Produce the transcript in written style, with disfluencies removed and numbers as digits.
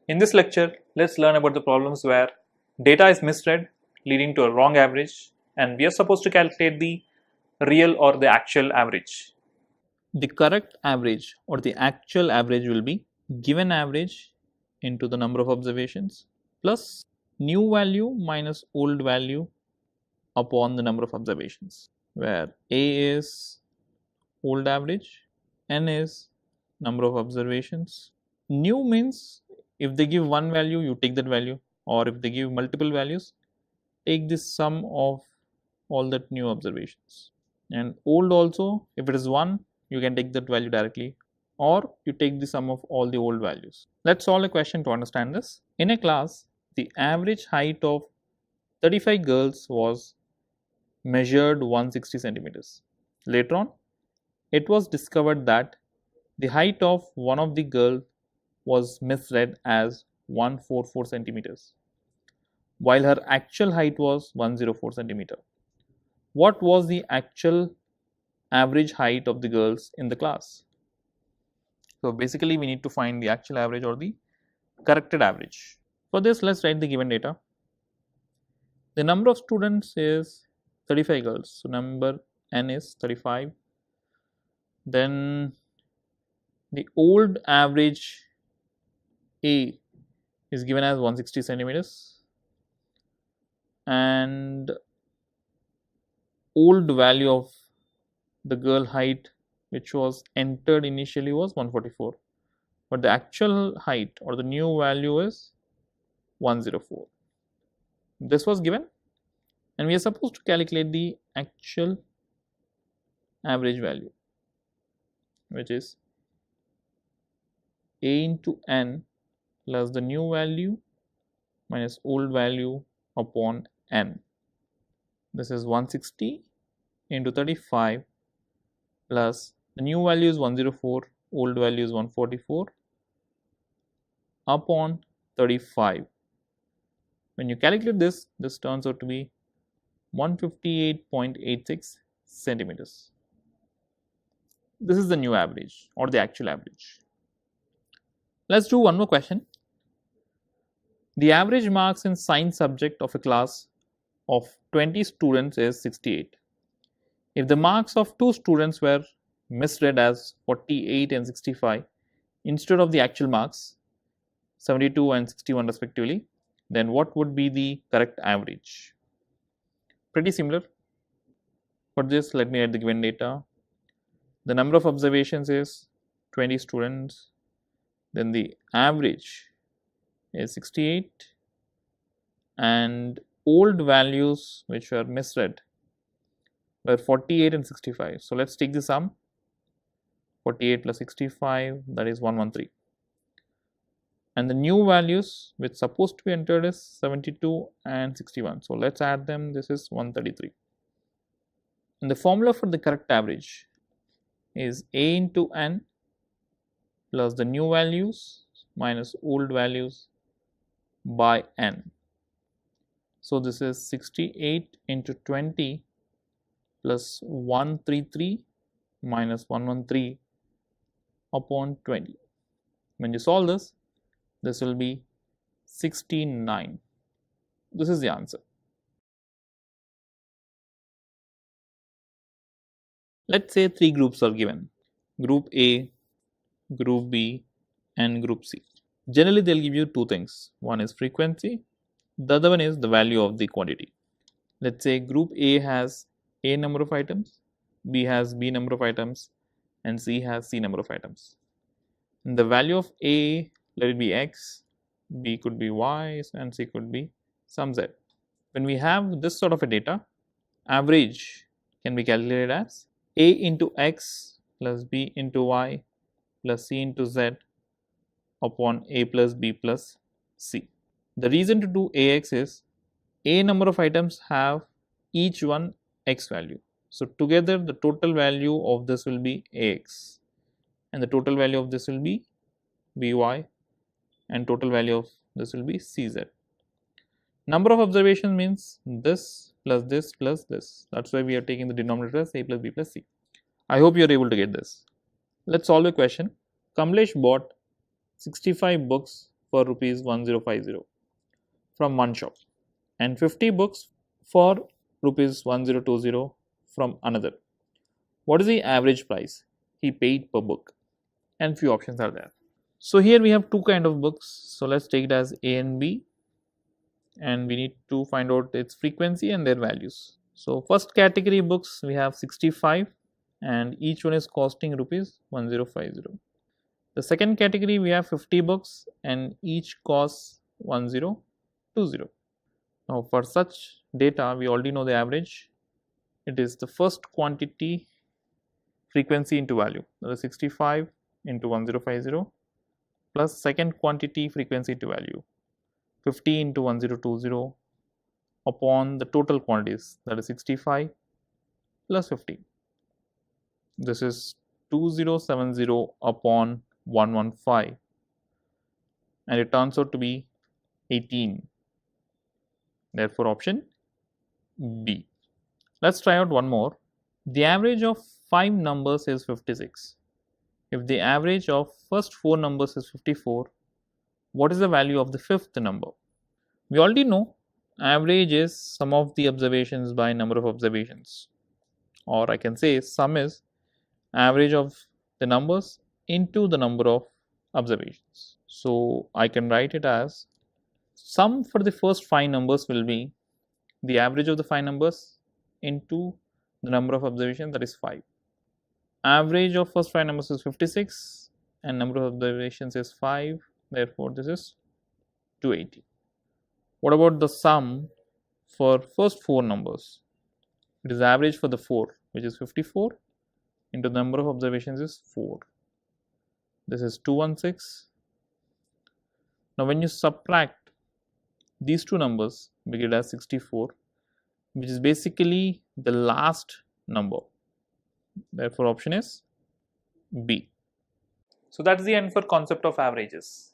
In this lecture, let's learn about the problems where data is misread, leading to a wrong average, and we are supposed to calculate the real or the actual average. The correct average or the actual average will be given average into the number of observations plus new value minus old value upon the number of observations, where A is old average, N is number of observations. New means if they give one value, you take that value, or if they give multiple values, take the sum of all that new observations. And old also, if it is 1, you can take that value directly, or you take the sum of all the old values. Let's solve a question to understand this. In a class, the average height of 35 girls was measured 160 centimeters. Later on, it was discovered that the height of one of the girls was misread as 144 centimeters, while her actual height was 104 centimeter. What was the actual average height of the girls in the class? So basically we need to find the actual average or the corrected average. For this, let's write the given data. The number of students is 35 girls, so number n is 35. Then the old average A is given as 160 centimeters, and old value of the girl height which was entered initially was 144, but the actual height or the new value is 104. This was given, and we are supposed to calculate the actual average value, which is A into n plus the new value minus old value upon n. This is 160 into 35 plus the new value is 104, old value is 144 upon 35. When you calculate this, this turns out to be 158.86 centimeters. This is the new average or the actual average. Let's do one more question. The average marks in science subject of a class of 20 students is 68. If the marks of 2 students were misread as 48 and 65 instead of the actual marks 72 and 61 respectively, then what would be the correct average? Pretty similar. For this, let me write the given data. The number of observations is 20 students, then the average is 68, and old values which were misread were 48 and 65. So let's take the sum. 48 plus 65, that is 113. And the new values which supposed to be entered is 72 and 61. So let's add them. This is 133. And the formula for the correct average is A into n plus the new values minus old values by n. So this is 68 into 20 plus 133 minus 113 upon 20. When you solve this, this will be 69. This is the answer. Let's say 3 groups are given: group A, group B, and group C. Generally, they'll give you 2 things. One is frequency, the other one is the value of the quantity. Let's say group A has A number of items, B has B number of items, and C has C number of items. And the value of A, let it be X, B could be Y, and C could be some Z. When we have this sort of a data, average can be calculated as A into X plus B into Y plus C into Z upon A plus B plus C. The reason to do AX is A number of items have each one X value. So together the total value of this will be AX, and the total value of this will be BY, and total value of this will be CZ. Number of observations means this plus this plus this. That's why we are taking the denominator as A plus B plus C. I hope you are able to get this. Let's solve a question. Kamlesh bought 65 books for rupees 1050 from one shop and 50 books for rupees 1020 from another. What is the average price he paid per book? And few options are there. So here we have two kind of books. So let's take it as A and B, and we need to find out its frequency and their values. So first category books we have 65 and each one is costing rupees 1050. The second category we have 50 books and each costs 1020. Now for such data we already know the average. It is the first quantity frequency into value, that is 65 into 1050 plus second quantity frequency into value 50 into 1020 upon the total quantities, that is 65 plus 50. This is 2070 upon 115 and it turns out to be 18. Therefore option B. Let's try out one more. The average of 5 numbers is 56. If the average of first 4 numbers is 54, what is the value of the fifth number? We already know average is sum of the observations by number of observations, or I can say sum is average of the numbers into the number of observations. So I can write it as sum for the first 5 numbers will be the average of the 5 numbers into the number of observations, that is 5. Average of first 5 numbers is 56 and number of observations is 5, therefore this is 280. What about the sum for first 4 numbers? It is average for the 4, which is 54 into the number of observations is 4. This is 216. Now when you subtract these two numbers, we get as 64, which is basically the last number. Therefore option is B. So that's the end for concept of averages.